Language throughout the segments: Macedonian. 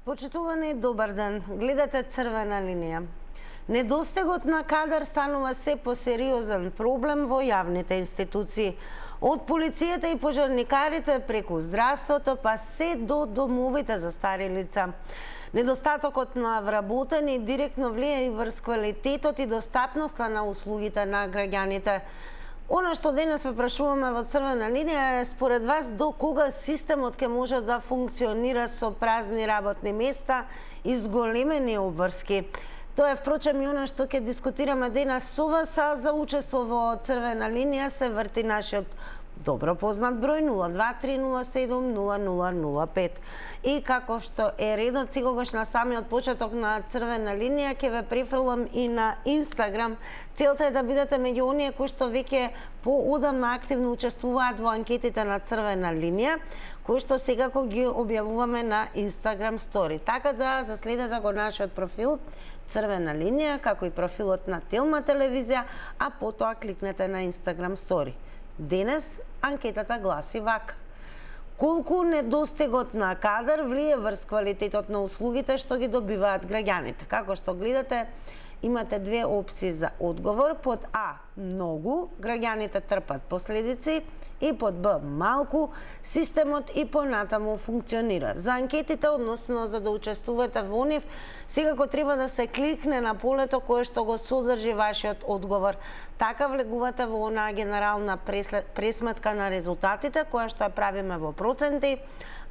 Почитувани, добар ден. Гледате Црвена линија. Недостигот на кадар станува се посериозен проблем во јавните институции. Од полицијата и пожарникарите преку здравството па се до домовите за стари лица. Недостатокот на вработени директно влијае и врз квалитетот и достапноста на услугите на граѓаните. Она што денес ве прашуваме во Црвена линија е според вас до кога системот ќе може да функционира со празни работни места и зголемени обврски. Тоа е впрочем и она што ќе дискутираме денес со вас, а за учество во Црвена линија се врти нашиот добро познат број 023070005. И како што е редот секогаш на самиот почеток на Црвена линија ќе ве префрлам и на Инстаграм. Целта е да бидете меѓу оние кои што веќе поодамна активно учествуваат во анкетите на Црвена линија, кои што секако ги објавуваме на Инстаграм стори. Така да заследете го нашиот профил Црвена линија, како и профилот на Телма телевизија, а потоа кликнете на Инстаграм стори. Денес анкетата гласи вака. Колку недостигот на кадар влијае врз квалитетот на услугите што ги добиваат граѓаните? Како што гледате, имате две опции за одговор. Под А – многу, граѓаните трпат последици, и под Б – малку, системот и понатаму функционира. За анкетите, односно за да учествувате во нив, секако треба да се кликне на полето кое што го содржи вашиот одговор. Така влегувате во онаа генерална пресметка на резултатите, која што ја правиме во проценти,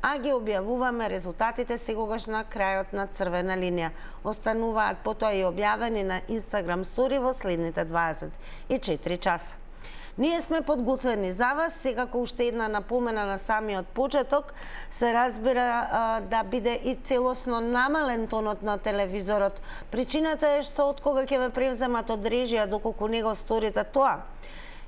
а ги објавуваме резултатите секогаш на крајот на Црвена линија. Остануваат потоа и објавени на Инстаграм стори во следните 24 часа. Ние сме подготвени за вас, секако уште една напомена на самиот почеток, се разбира да биде и целосно намален тонот на телевизорот. Причината е што од кога ќе ве превземат од режија доколку не го сторите тоа,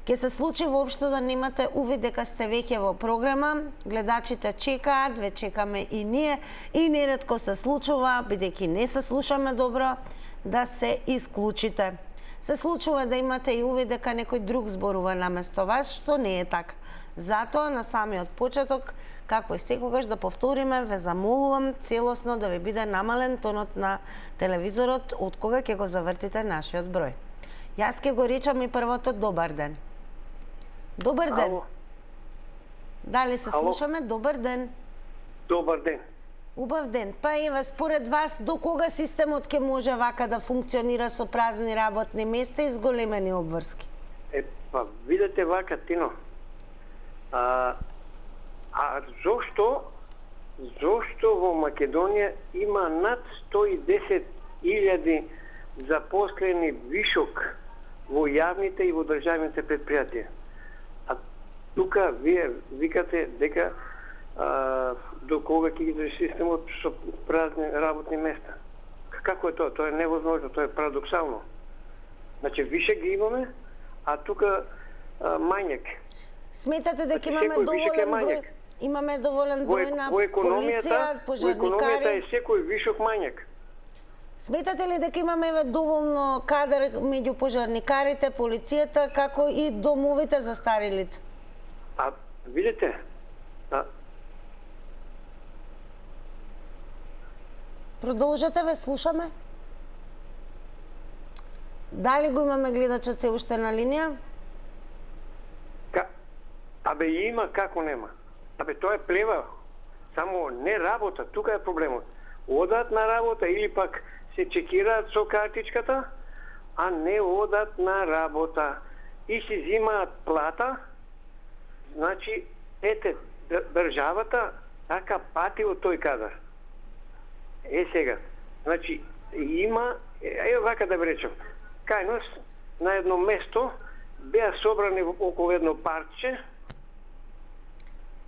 ќе се случи воопшто да немате увид дека сте веќе во програма, гледачите чекаат, ве чекаме и ние, и неретко се случува, бидејќи не се слушаме добро, да се исклучите. Се случува да имате и увид дека некој друг зборува наместо вас, што не е така. Затоа на самиот почеток, како и секогаш да повториме, ве замолувам целосно да ви биде намален тонот на телевизорот од кога ќе го завртите нашиот број. Јас ќе го речам и првото добар ден. Добар ден. Ало. Дали се слушаме? Добар ден. Добар ден. Убав ден. Па ева, според вас, до кога системот ќе може вака да функционира со празни работни места и зголемени обврски? Па, видете вака, Тино. Зошто во Македонија има над 110.000 запослени вишок во јавните и во државните предпријатија? А тука вие викате дека до кога ќе ги држи системот со празни работни места. Како е тоа? Тоа е невозможно, тоа е парадоксално. Значи, више ги имаме, а тука мањек. Сметате дека имаме доволен број? Имаме доволен број на полиција, пожарникари? Во економијата е секој вишок мањек. Сметате ли дека имаме доволно кадар меѓу пожарникарите, полицијата, како и домовите за стари лица? Видите, продолжете, ве слушаме. Дали го имаме гледачот се уште на линија? Има, како нема. Тоа е плева. Само не работа, тука е проблемот. Одат на работа или пак се чекираат со картичката, а не одат на работа и си зимаат плата. Значи, државата така пати од тој кадар. Сега, значи, има, вака да ви речем, кај нас на едно место беа собрани околу едно парче.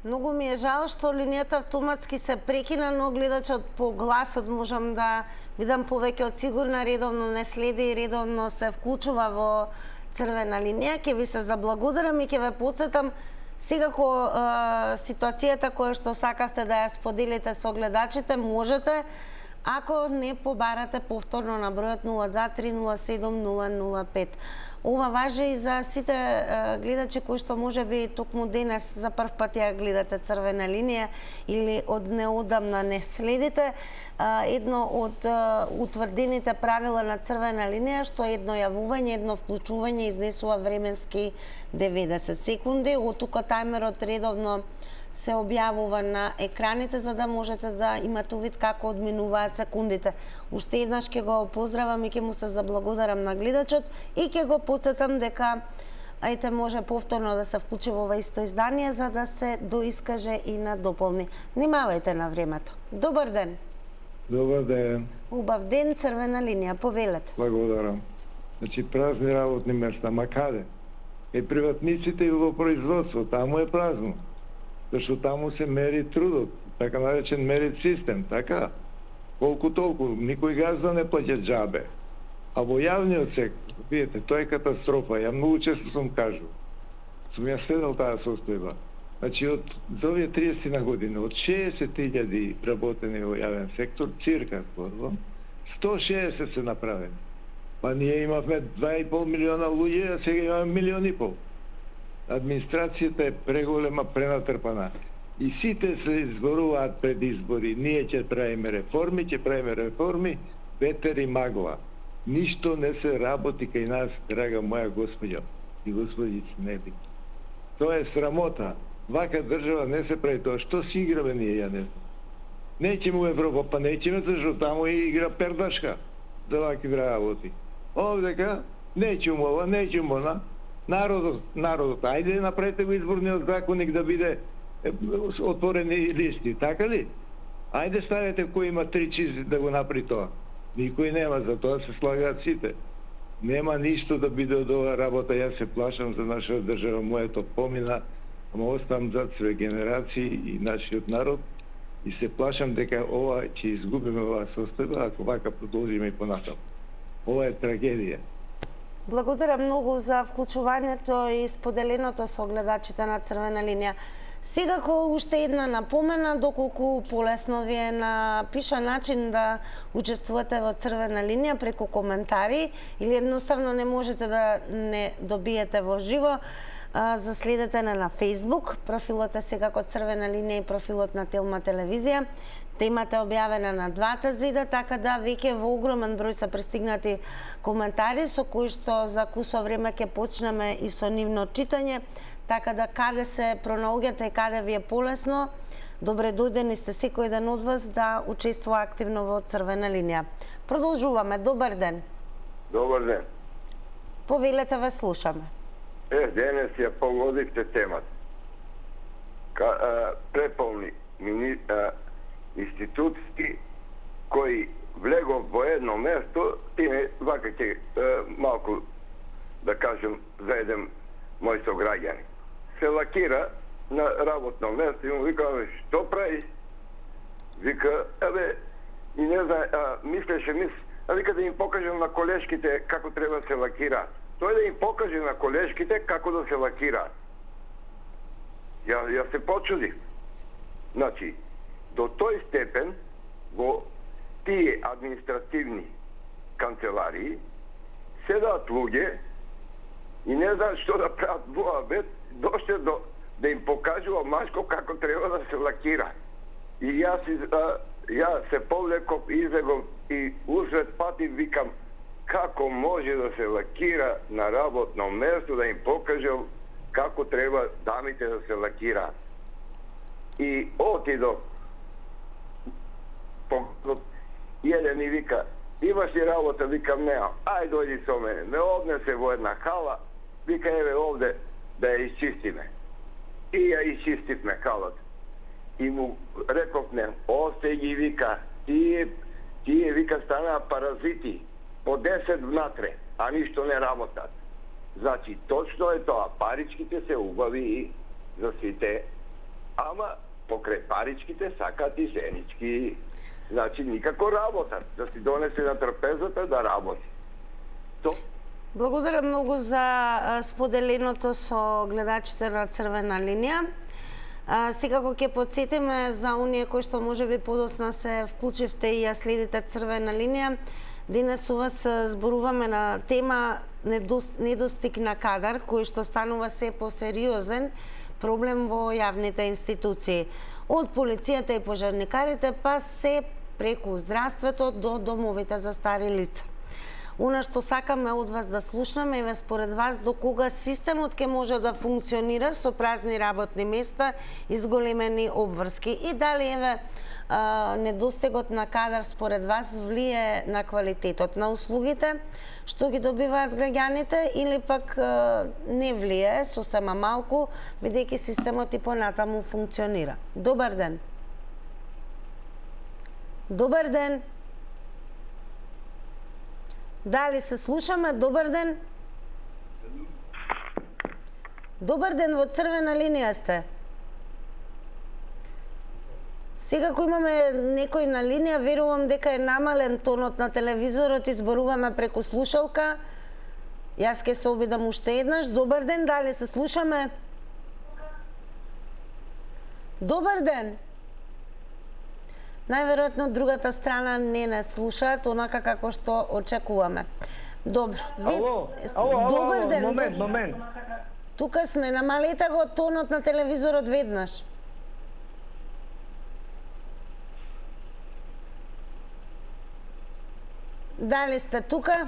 Многу ми е жал што линијата автоматски се прекина, но гледачот по гласот можам да бидам повеќе од сигурна, редовно не следи и редовно се вклучува во Црвена линија. Ќе ви се заблагодарам и ќе ве потсетам секако ситуацијата која што сакавте да ја споделите со гледачите, можете, ако не побарате повторно на бројот 023070005. ова важи и за сите гледачи кои што можеби токму денес за прв пат ја гледате Црвена линија или од неодамна не следите. Едно од утврдените правила на Црвена линија што едно јавување, едно вклучување изнесува временски 90 секунди. Од тука тајмерот редовно се објавува на екраните за да можете да имате увид како одминуваат секундите. Уште еднаш ќе го поздравам и ќе му се заблагодарам на гледачот и ќе го потсетам дека може повторно да се вклучи во ова исто издание за да се доискаже и надополни. Внимавајте на времето. Добар ден. Добар ден. Убав ден, Црвена линија, повелете. Благодарам. Значи празни работни места, ма каде? Приватниците и во производство, таму е празно. Зашто таму се мери трудот, така наречен мерит систем, така? Колку толку, никој газда не плаќа џабе. А во јавниот сектор, видите, тоа е катастрофа, ја многу често сум кажувал. Сум ја следал таа состојба. Значи, за овие 30 на година, од 60.000 работени во јавен сектор, цирка, 160 се направени. Па ние имавме 2,5 милиона луѓе, а сега имаме 1,5 милиона. Администрацијата е преголема, пренатрпана. И сите се изборуваат пред избори. Ние ќе правиме реформи, ветер и магла. Ништо не се работи кај нас, драга моја господја и господици неби. Тоа е срамота. Вака држава не се прави тоа. Што си играме ние, ја не знам. Неќеме у Европа, па неќеме, зашто таму игра пердашка за ваки работи. Овдека, неќем ова, неќем она. Народот, ајде направете го изборниот законник да биде отворени листи, така ли? Ајде ставете кој има 3 чизи да го направи тоа. Никој нема, за тоа се слагаат сите. Нема ништо да биде од ова работа, јас се плашам за нашата држава, моето помина, ама оставам зад све генерации и нашиот народ и се плашам дека ова ќе изгубиме оваа состојба ако вака продолжиме и понатаму. Ова е трагедија. Благодарам многу за вклучувањето и споделеното со гледачите на Црвена линија. Секако уште една напомена, доколку полесно ви е на пиша начин да учествувате во Црвена линија преку коментари или едноставно не можете да не добиете во живо, заследете на Facebook, профилот е секако Црвена линија и профилот на Телма телевизија. Темата е објавена на двата зида, така да веќе во огромен број се пристигнати коментари со кои што за кусо време ќе почнеме и со нивно читање, така да каде се пронаоѓате и каде ви е полесно, добре дојдени сте секој ден од вас да учествува активно во Црвена линија. Продолжуваме, добар ден. Добар ден. Повелете, ве слушаме. Денес ја погодивте темата. Преполни институции кои влегов во едно место и вака ќе малку да кажем заедем мои сограѓани. Се лакира на работно место и му вика, што прави? Вика, и не знае, мислеше, вика да им покажем на колешките како треба да се лакираат. Тој да им покаже на колешките како да се лакираат. Ја се почудив. Значи, до тој степен во тие административни канцеларии седаат луѓе и не знаат што да прават во абет, дошле да им покажува машко како треба да се лакира. И ја се повлеков, излегов и усред пати викам како може да се лакира на работно место, да им покажам како треба дамите да се лакираат. И отидов еден ми вика, имаш ли работа? Викам, неам. Ај дојди со мене. Ме однесе во една хала, вика, еве овде да ја изчистиме. И ја изчистивме халата. И му реков, не, остај ги, вика, тие вика станаа паразити, по 10 внатре, а ништо не работат. Значи, точно е тоа, паричките се убави за сите, ама покрај паричките сакат и женички. Значи, никако работат, да си донесе на трпезата да работи. Благодарам многу за споделеното со гледачите на Црвена линија. Секако ќе подсетиме за оние кои што можеби подоцна се вклучивте и ја следите Црвена линија. Денес у вас зборуваме на тема недостиг на кадар, кој што станува се посериозен проблем во јавните институции. Од полицијата и пожарникарите, па се преку здравството до домовите за стари лица. Она што сакаме од вас да слушнаме е според вас до кога системот ќе може да функционира со празни работни места и зголемени обврски и дали недостигот на кадар според вас влие на квалитетот на услугите што ги добиваат граѓаните или пак не влие сосема малку, бидејќи системот и понатаму функционира. Добар ден. Добар ден. Дали се слушаме? Добар ден. Добар ден, во црвена линија сте. Сега кој имаме некој на линија, верувам дека е намален тонот на телевизорот и зборуваме преку слушалка. Јас ќе се обидам уште еднаш. Добар ден, дали се слушаме? Добар ден. Најверојатно другата страна не слушаат онака како што очекуваме. Добро. Добар ден. Момент. Тука сме, намалете го тонот на телевизорот веднаш. Дали сте тука?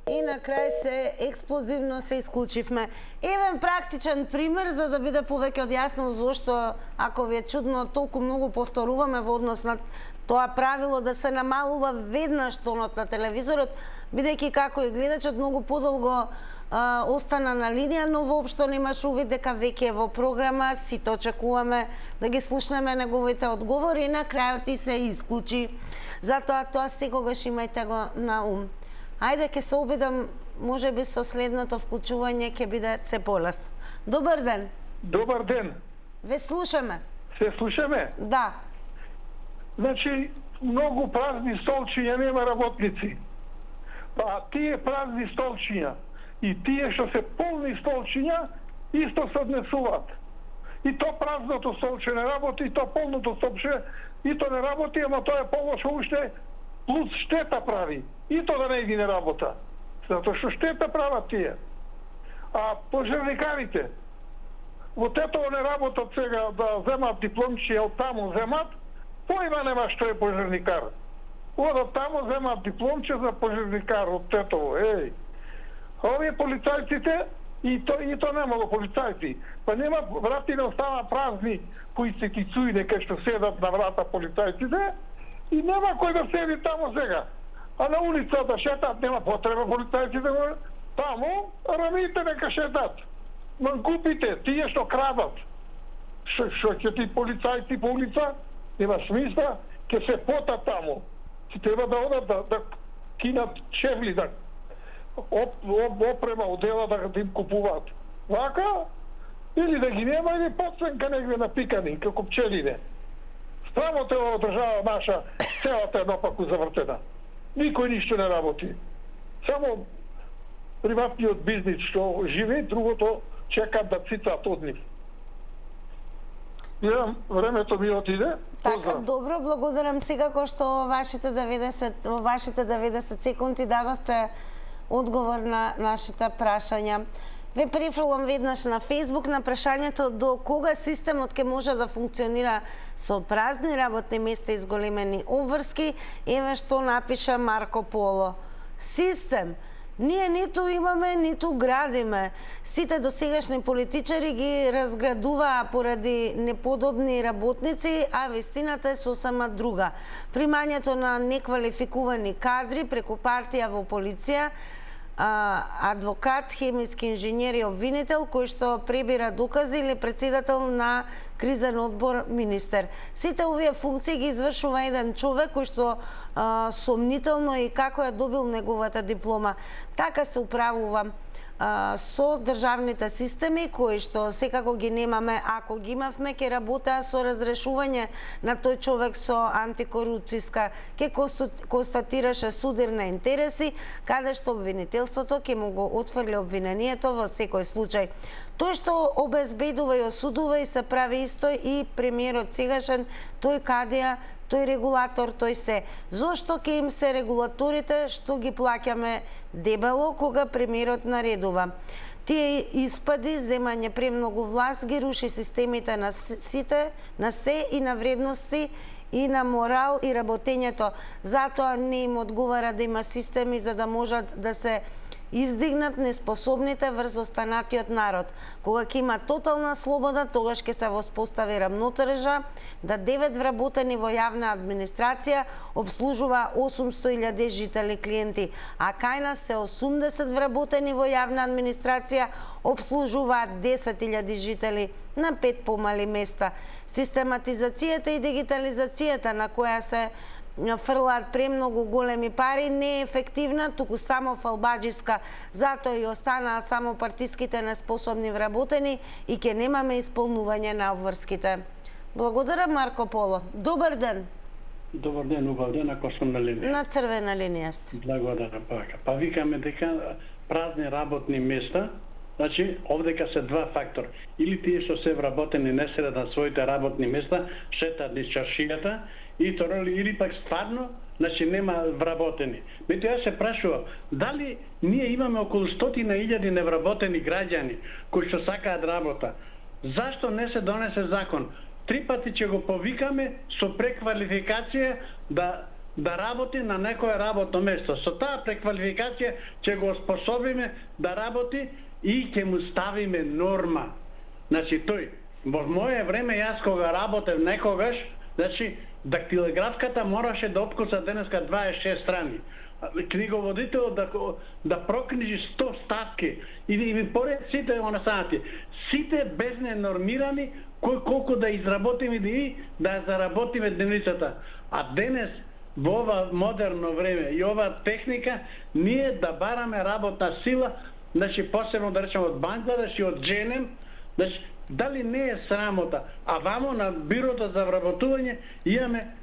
И на крај се експлозивно се исклучивме. Евен практичен пример за да биде повеќе одјаснено зошто, ако ви е чудно, толку многу повторуваме во однос на тоа правило да се намалува веднаш тонот на телевизорот, бидејќи како и гледачот многу подолго остана на линија, но воопшто немаш увид дека веќе е во програма, сите очекуваме да ги слушнеме неговите одговори и на крајот и се исклучи. Затоа тоа секогаш имајте го на ум. Ајде ќе се обидам, може би со следното вклучување ќе биде се полесно. Добар ден. Добар ден. Ве слушаме. Се слушаме? Да. Значи, многу празни столчиња нема работници. Па тие празни столчиња и тие што се полни столчиња исто се однесуваат. И то празното столче не работи, и то полното столче и то не работи, ама тоа е полошо уште плюс штета прави. И то да не ги не работа. Затоа што штета прават тие. А пожарникарите, во Тетово не работат сега да земат дипломчи, од таму земат, поима нема што е пожарникар. Одат таму земат дипломче за пожарникар од Тетово. Еј. Овие полицајците, и то немало полицајци, па нема врати не остава празни кои се кицуи кај што седат на врата полицајците, и нема кој да седи таму сега. А на улицата шетат, нема потреба полицајците, таму рамите нека шетат. Мангупите, тие што крадат. Што ќе ти полицајци по улица, нема смисла, ќе се потат таму. Ти треба да одат да кинат чевли, да опрема одела да им купуваат. Вака, или да ги нема, или подсвенка негде напикани, како пчелине. Срамота во држава наша, целата е напаку завртена. Никој ништо не работи. Само приватниот бизнис што живе, другото чекат да цитат од нив. Времето ми отиде. Така, добро, благодарам сега кој што во вашите 90 секунди дадовте одговор на нашите прашања. Ве префрлам веднаш на Facebook на прашањето до кога системот ќе може да функционира со празни работни места и зголемени обврски. Еве што напиша Марко Поло. Систем. Ние ниту имаме, ниту градиме. Сите досегашни политичари ги разградуваа поради неподобни работници, а вистината е сосема друга. Примањето на неквалификувани кадри преку партија во полиција, адвокат, хемиски инженер и обвинител кој што пребира докази или председател на кризен одбор министер. Сите овие функции ги извршува еден човек кој што сомнително и како ја добил неговата диплома. Така се управува со државните системи кои што секако ги немаме, ако ги имавме ќе работеа со разрешување на тој човек со антикорупцијска, ќе констатираше судир на интереси, каде што обвинителството ќе му го отфрли обвинението во секој случај. Тој што обезбедува и осудува и се прави исто и премиерот сегашен, тој кадеја тој регулатор, тој се. Зошто ќе им се регулаторите што ги плаќаме дебело кога премиерот наредува? Тие испади, земање премногу власт ги руши системите на сите, на се и на вредности и на морал и работењето. Затоа не им одговара да има системи за да можат да се издигнат неспособните врз останатиот народ. Кога ќе има тотална слобода, тогаш ќе се воспостави рамнотережа да 9 вработени во јавна администрација обслужува 800.000 жители клиенти, а кај нас се 80 вработени во јавна администрација обслужуваат 10.000 жители на 5 помали места. Систематизацијата и дигитализацијата на која се фрлаат премногу големи пари не е ефективна, туку само фалбаџиска. Затоа и останаа само партиските неспособни вработени и ќе немаме исполнување на обврските. Благодарам, Марко Поло. Добар ден. Добар ден, убав ден, ако сум на линија. На црвена линија сте. Благодарам, пака. Па викаме дека празни работни места, значи, овдека се два фактори. Или тие што се вработени не се на своите работни места, шетат низ чаршијата, и второ, или пак стварно, значи нема вработени. Мето јас се прашувам, дали ние имаме околу 100.000 невработени граѓани кои што сакаат работа? Зашто не се донесе закон? 3 пати ќе го повикаме со преквалификација да работи на некое работно место. Со таа преквалификација ќе го способиме да работи и ќе му ставиме норма. Значи тој, во моје време јас кога работев некогаш, значи дактилографката мораше да обкуса денеска 26 страни. Книговодителот да прокнижи 100 ставки и поред сите онасанати. Сите без ненормирани колку да изработиме и да заработиме дневницата. А денес во ова модерно време и ова техника ние да бараме работна сила, значи посебно да речеме од Бангладеш и од Дженем, значи дали не е срамота? А вамо на бирото за вработување имаме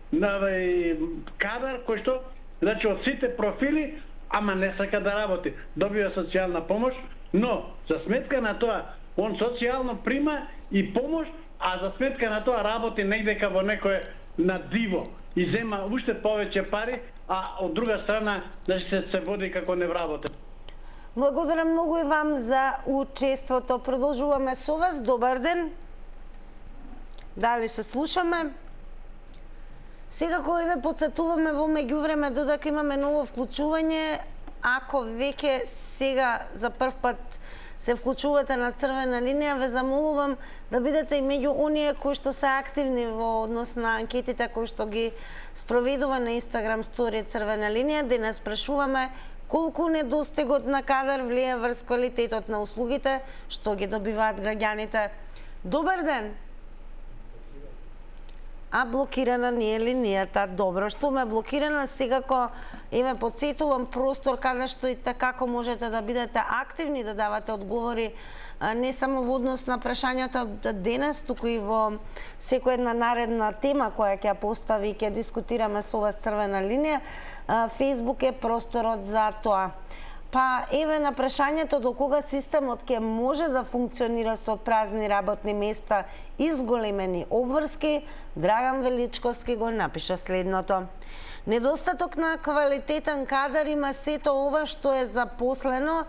кадар кој што, значи од сите профили, ама не сака да работи. Добива социјална помош, но за сметка на тоа, он социјално прима и помош, а за сметка на тоа работи негдека во некое на диво и зема уште повеќе пари, а од друга страна, значи се води како невработен. Благодарам многу и вам за учеството. Продолжуваме со вас. Добар ден. Дали се слушаме? Секако и ве подсетуваме во меѓувреме додека имаме ново вклучување. Ако веќе сега за прв пат се вклучувате на црвена линија, ве замолувам да бидете и меѓу оние кои што се активни во однос на анкетите кои што ги спроведува на Инстаграм стори црвена линија. Денес прашуваме колку недостигот на кадар влијае врз квалитетот на услугите што ги добиваат граѓаните. Добар ден. А блокирана не е линијата. Добро, што ме блокирана, секако и ме подсетувам простор каде што и како можете да бидете активни, да давате одговори не само во однос на прашањата денес, туку и во секоја една наредна тема која ќе постави и ќе дискутираме со вас црвена линија. Фејсбук е просторот за тоа. Па еве на прашањето до кога системот ќе може да функционира со празни работни места и зголемени обврски, Драган Величковски го напиша следното. Недостаток на квалитетен кадар има сето ова што е запослено,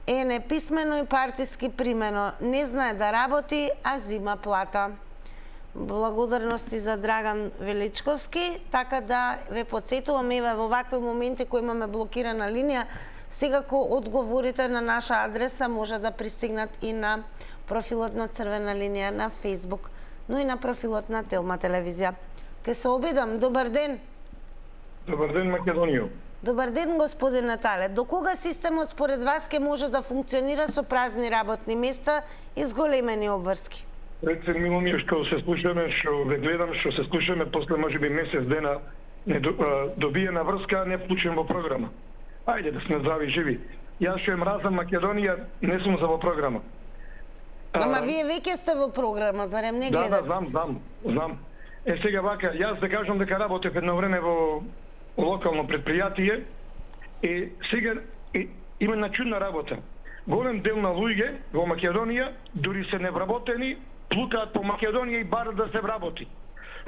е неписмено и партиски примено. Не знае да работи, а зима плата. Благодарности за Драган Величковски, така да ве подсетувам, еве во вакви моменти кои имаме блокирана линија, секако одговорите на наша адреса може да пристигнат и на профилот на црвена линија на Фејсбук, но и на профилот на Телма телевизија. Ке се обидам, добар ден. Добар ден, Македонија. Добар ден, господин Натале. До кога системот според вас ке може да функционира со празни работни места и зголемени обврски? Рече мило ми што се слушаме, што ве гледам, што се слушаме после можеби месец дена добиена врска, не вклучен во програма. Ајде да сме здрави живи. Јас што мразам Македонија, не сум за во програма. Ама вие веќе сте во програма, зарем не гледате? Да, знам. Сега вака, јас да кажам дека работев едно време во локално предпријатие и сега има една чудна работа. Голем дел на луѓе во Македонија, дури се невработени, плутаат по Македонија и барат да се вработи.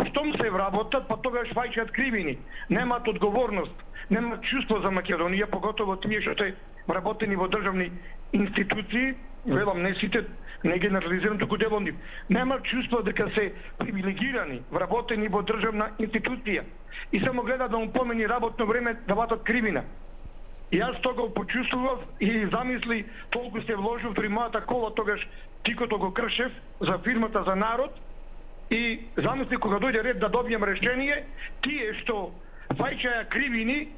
Штом се вработат, па тогаш фаќаат кривини. Немаат одговорност, немаат чувство за Македонија, поготово тие што се вработени во државни институции, велам не сите, не генерализирам, туку дел од нив. Немаат чувство дека се привилегирани, вработени во државна институција и само гледа да му помени работно време да ватат кривина. И јас тога почувствував и замисли, толку се вложив при мојата кола, тогаш тикото го кршев за фирмата за народ, и замисли кога дојде ред да добијам решение, тие што фаќаја кривини,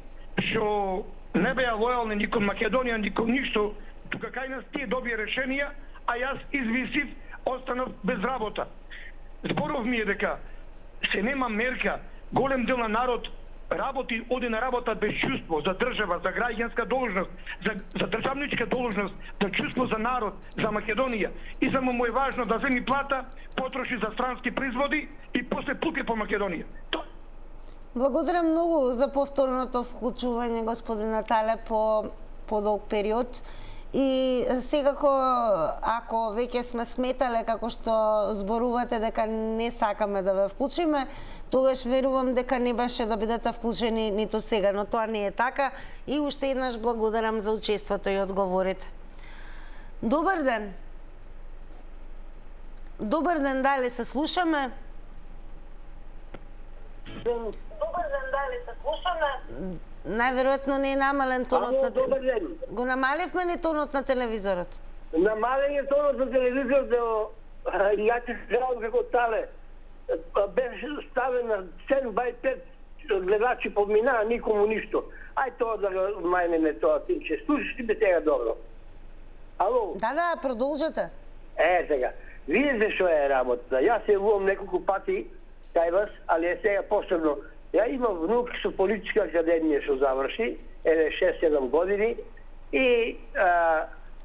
што не беа лојални ни кон Македонија, ни кон ништо, тука кај нас тие добија решенија, а јас извисив, останав без работа. Зборов ми е дека се нема мерка, голем дел на народ работи, оди на работа без чувство за држава, за граѓанска должност, за државничка должност, за чувство за народ, за Македонија. И само му е важно да земи плата, потроши за странски производи и после пуке по Македонија. Благодарам многу за повторното вклучување, господин Натале, по подолг период. И секако, ако веќе сме сметале како што зборувате дека не сакаме да ве вклучиме, тогаш верувам дека не беше да бидете вклучени ниту сега, но тоа не е така. И уште еднаш благодарам за учеството и одговорите. Добар ден. Добар ден, дали се слушаме? Добар ден, дали се слушаме? Најверојатно не е намален тонот на телевизорот. Го намаливме ли тонот на телевизорот? Намален е тонот на телевизорот, ја ќе се како тале. Беше ставен на 7/5 гледачи подминаа, никому ништо. Ај тоа да го мајнеме тоа тинче. Слушаш ти бе сега добро. Ало? Да, продолжете. Сега. Видите што е работа. Јас се јавувам неколку пати кај вас, али е сега посебно. Ја имам внук со политичка академија што заврши, 6-7 години, и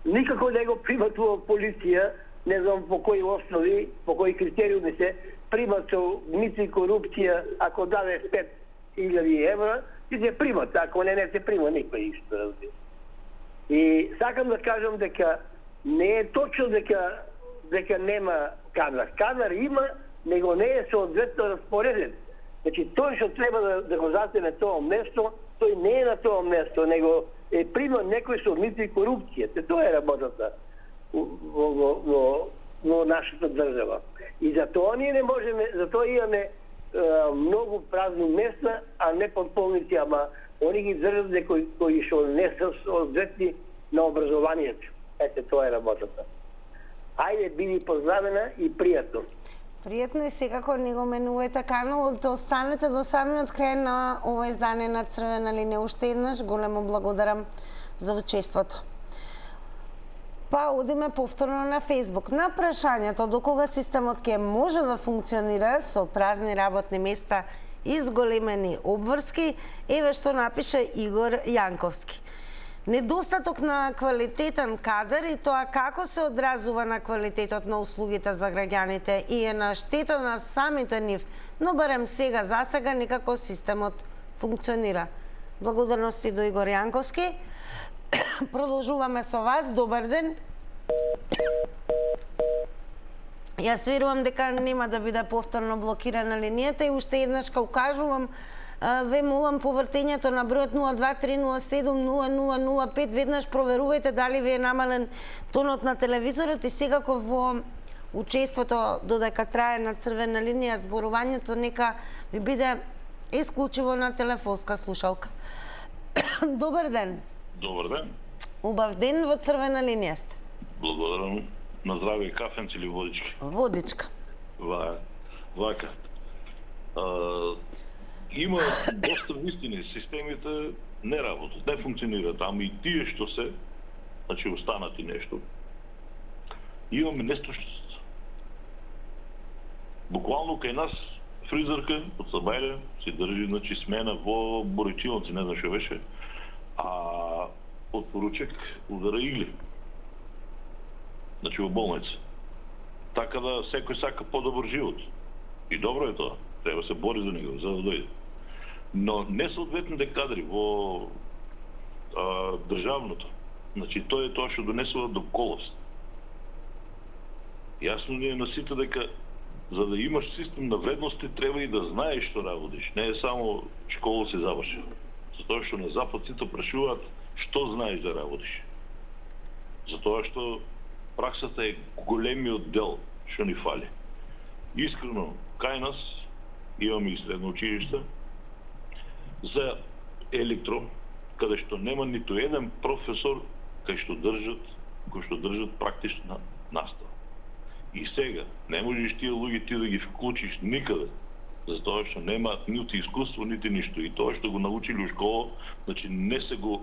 никако не го приматува полиција, не знам по кои основи, по кои критериуми се примат со мити и корупција, ако даде 5.000 евра, и се примат, ако не се прима никој исто. И сакам да кажам дека не е точно дека нема кадар. Кадар има, него не е соодветно распореден. Значи, тој што треба да го затене тоа место, тој не е на тоа место, него е примат некој со мити и корупција. Тоа е работата во нашата држава. И затоа ние не можеме, затоа имаме многу празни места, а не подполници, ама они ги држат кои што не се соодветни на образованието. Ете, тоа е работата. Ајде, биди поздравена и пријатно. Пријатно и секако не го менувајте каналот, да останете до самиот крај на ова издание на Црвена линија. Уште еднаш големо благодарам за учеството. Па одиме повторно на Facebook. На прашањето до кога системот ќе може да функционира со празни работни места и зголемени обврски, еве што напише Игор Јанковски. Недостаток на квалитетен кадар и тоа како се одразува на квалитетот на услугите за граѓаните и е на штета на самите нив, но барем сега засега некако системот функционира. Благодарности до Игор Јанковски. Продолжуваме со вас. Добар ден. Јас верувам дека нема да биде повторно блокирана линијата и уште еднаш ка укажувам, ве молам по вртењето на бројот 02-307-0005, веднаш проверувајте дали ви е намален тонот на телевизорот и секако во учеството додека трае на Црвена линија зборувањето нека ви биде исклучиво на телефонска слушалка. Добар ден. Добар ден. Убав ден во Црвена линија сте. Благодарам. На здраве, кафенци или водички? Водичка. Вака. Има доста вистини, системите не работат, не функционират, ама и тие што се, значи останати нешто, имаме несточност. Буквално кај нас фризерка од Сабајле се држи, значи смена во Боричилници, не знам што беше, а од поручек удара игли. Значи во болница. Така да секој сака подобар живот. И добро е тоа. Треба се бори за него, за да дојде. Но несоодветните кадри во државното, значи тоа е тоа што донесува до колост. Јасно ни е на сите дека За да имаш систем на вредности, треба и да знаеш што работиш. Не е само школа се завршил. Затоа што на Запад сите прашуваат што знаеш да работиш. Затоа што праксата е големиот дел што ни фали. Искрено, кај нас имаме и средно училиште за електро, каде што нема ниту еден професор кој што држат практична настава. И сега, не можеш тие луѓе ти да ги вклучиш никаде, затоа што немаат нити искуство, нити ништо. И тоа што го научили у школа, значи не се го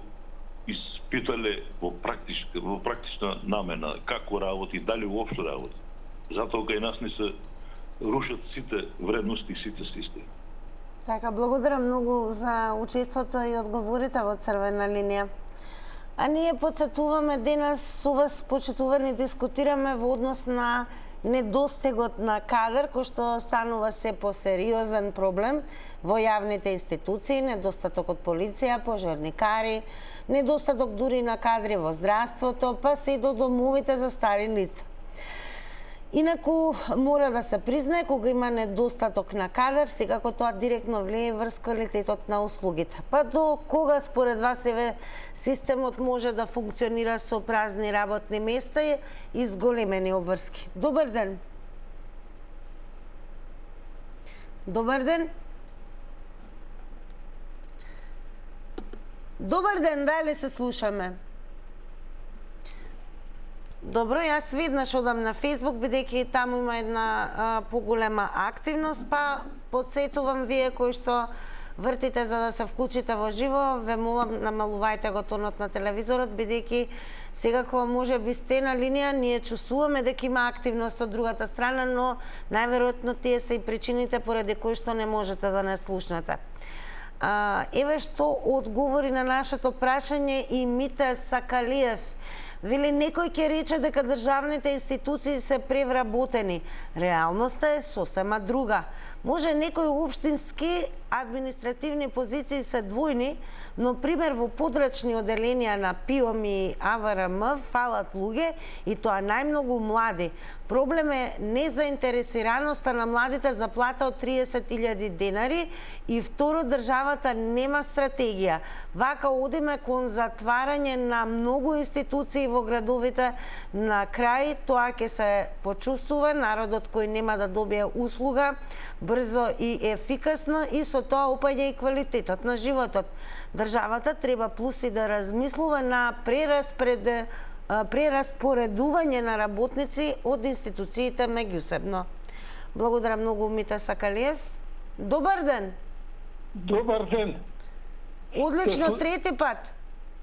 испитале во практична намена, како работи, дали уопшто работи. Затоа кај нас не се рушат сите вредности и сите системи. Така, благодарам многу за учеството и одговорите во Црвена линија. А ние подсетуваме денес со вас, почитувани, дискутираме во однос на недостигот на кадар, кој што станува се посериозен проблем во јавните институции, недостаток од полиција, пожарникари, недостаток дури на кадри во здравството, па се и до домовите за стари лица. Инаку мора да се признае, кога има недостаток на кадар, секако тоа директно влијае врз квалитетот на услугите. Па до кога според вас системот може да функционира со празни работни места и зголемени обврски? Добар ден. Добар ден. Добар ден, дали се слушаме? Добро, јас веднаш одам на Facebook, бидејќи таму има една поголема активност, па подсетувам вие кои што вртите за да се вклучите во живо, ве молам, намалувајте го тонот на телевизорот, бидејќи сега кога може би сте на линија, ние чувствуваме дека има активност од другата страна, но најверојатно тие се и причините поради кои што не можете да не слушнете. Еве што одговори на нашето прашање и Мите Сакалиев. Вели, некој ќе рече дека државните институции се превработени. Реалноста е сосема друга. Може некои општински административни позиции се двојни, но пример во подрачни оделенија на ПИОМ и АВРМ фалат луѓе и тоа најмногу млади. Проблем е незаинтересираноста на младите за плата од 30.000 денари и второ, државата нема стратегија. Вака одиме кон затварање на многу институции во градовите. На крај тоа ќе се почувствува народот кој нема да добие услуга брзо и ефикасно и со тоа опаѓа и квалитетот на животот. Државата треба плюс и да размислува на прераспоредување на работници од институциите меѓусебно. Благодарам многу, Мите Сакалиев. Добар ден. Добар ден. Одлично, трети пат.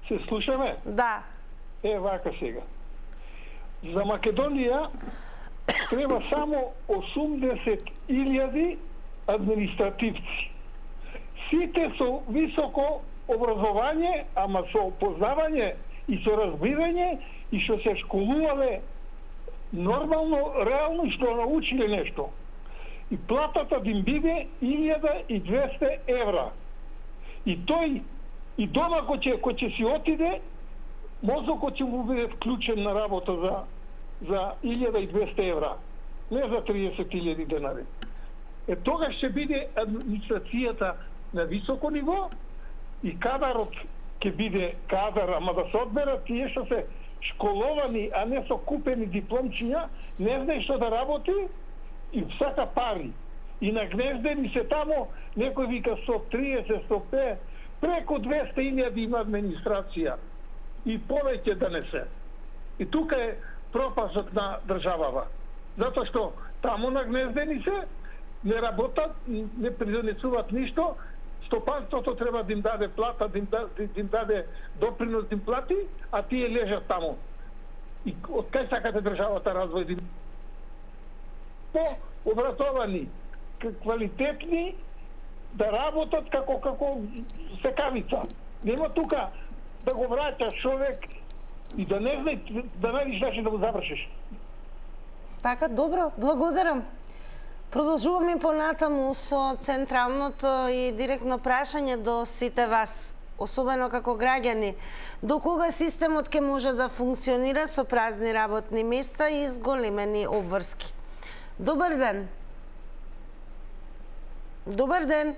Се слушаме? Да. Вака сега. За Македонија треба само 80.000 административци. Сите со високо образование, ама со познавање и со разбирање и што се школувале нормално, реално, што научиле нешто. И платата да им биде 1200 евра. И тој, и дома кој ќе си отиде, мозокот ќе му биде вклучен на работа за 1200 евра, не за 30.000 денари. Тогаш ќе биде администрацијата на високо ниво и кадарот ќе биде кадар, ама да се одберат тие што се школовани, а не со купени дипломчиња, не знае што да работи и сака пари. И нагнездени се тамо, некој вика 130, 150, преко 200.000 има администрација. И повеќе да не се. И тука е пропасот на државава. Затоа што тамо нагнездени се, не работат, не придонесуваат ништо, стопанството треба да им даде плата, да им даде допринос, да им плати, а тие лежат тамо. И од кај сакате државата развој? По-образовани, квалитетни, да работат како секавица. Нема тука да го враќаш човек и да не знаеш да најдеш начин да го завршиш. Така, добро, благодарам. Продолжуваме понатаму со централното и директно прашање до сите вас, особено како граѓани. До кога системот ќе може да функционира со празни работни места и зголемени обврски? Добар ден. Добар ден.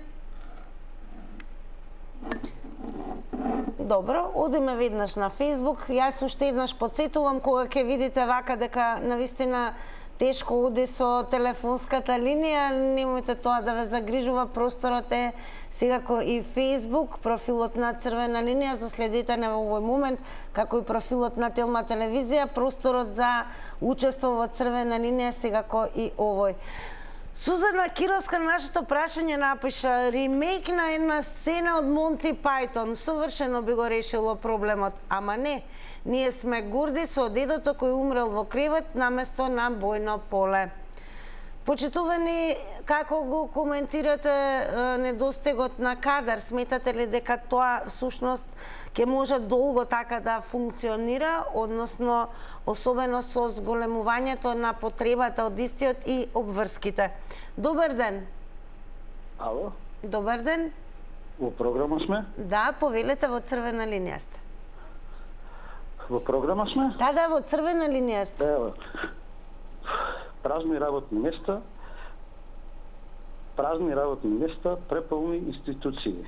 Добро, одиме веднаш на Facebook. Јас уште еднаш подсетувам, кога ќе видите вака дека навистина тешко оди со телефонската линија, немојте тоа да ве загрижува, просторот е секако и Facebook, профилот на Црвена линија, заследете не во овој момент, како и профилот на Телма телевизија, просторот за учество во Црвена линија, секако и овој. Сузана Кировска на нашето прашање напиша: ремейк на една сцена од Монти Пајтон совршено би го решило проблемот, ама не. Ние сме горди со дедото кој умрел во кревет наместо на бојно поле. Почитувани, како го коментирате недостигот на кадар? Сметате ли дека тоа всушност ќе може долго така да функционира, односно особено со зголемувањето на потребата од истиот и обврските? Добар ден. Ало? Добар ден. Во програма сме? Да, повелете, во Црвена линија сте. Во програма сме? Да, во Црвена линија сте. Ево. Празни работни места, преполни институции.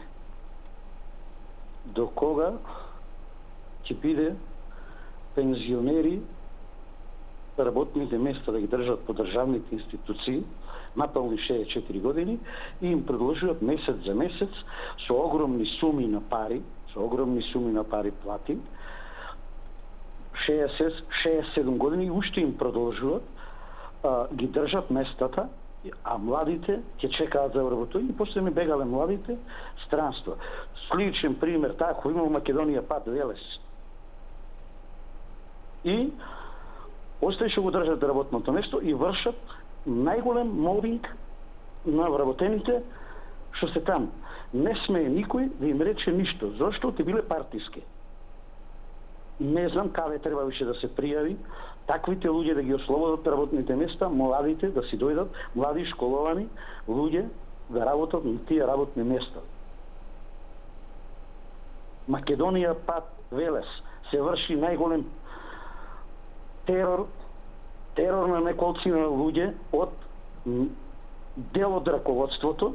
До кога ќе биде пензионери работните места да ги држат по државните институции, наполни 64 години, и им предложуваат месец за месец со огромни суми на пари плати, 67 години, и уште им продолжуваат, ги држат местата, а младите ќе чекаат за вработување и после не бегале младите странство. Сличен пример тако има во Македонија пат Велес. И остаи што го држат работното место и вршат најголем мобинг на вработените што се таму. Не смее никој да им рече ништо, зашто те биле партиски. Не знам каде треба више да се пријави таквите луѓе да ги ослободат работните места, младите да си дојдат, млади школовани луѓе да работат на тие работни места. Македонија пат Велес се врши најголем терор на неколцина луѓе од дел од раководството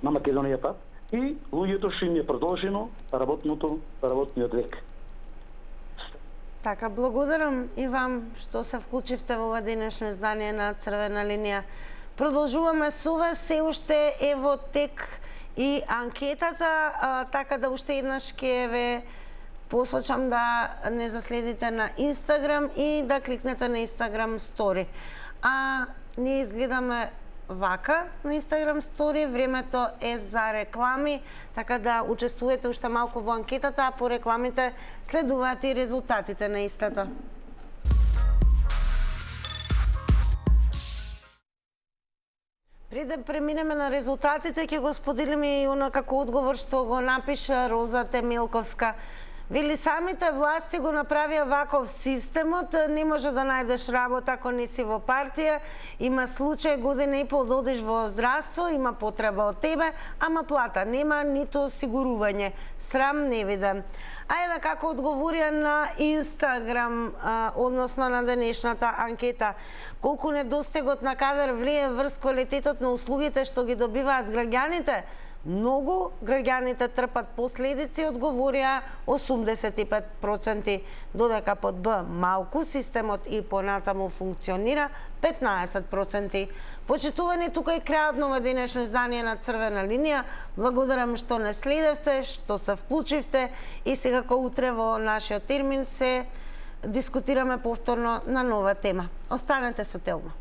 на Македонија пат и луѓето што им е продолжено работниот век. Така, благодарам и вам што се вклучивте во ова денешно издание на Црвена линија. Продолжуваме со вас, се уште е во тек и анкетата, така да уште еднаш ќе ве посочам да не заследите на Инстаграм и да кликнете на Инстаграм стори. А ние изгледаме вака на Инстаграм стори, времето е за реклами, така да учествувате уште малку во анкетата, а по рекламите следуваат и резултатите на истата. Пред да преминеме на резултатите, ќе го споделиме и оно како одговор што го напиша Роза Темелковска. Вели, самите власти го направија ваков системот, не може да најдеш работа ако не си во партија, има случај година и пол да одиш во здравство, има потреба од тебе, ама плата нема, ниту осигурување. Срам не видам. А еве како одговорија на Инстаграм, односно на денешната анкета. Колку недостигот на кадар влие врз квалитетот на услугите што ги добиваат граѓаните? Многу граѓаните трпат последици, одговорија 85%, додека под Б малку системот и понатаму функционира 15%. Почитувани, тука е крајот на денешно издание на Црвена линија. Благодарам што не следевте, што се вклучивте и секако утре во нашиот термин се дискутираме повторно на нова тема. Останете со Телма.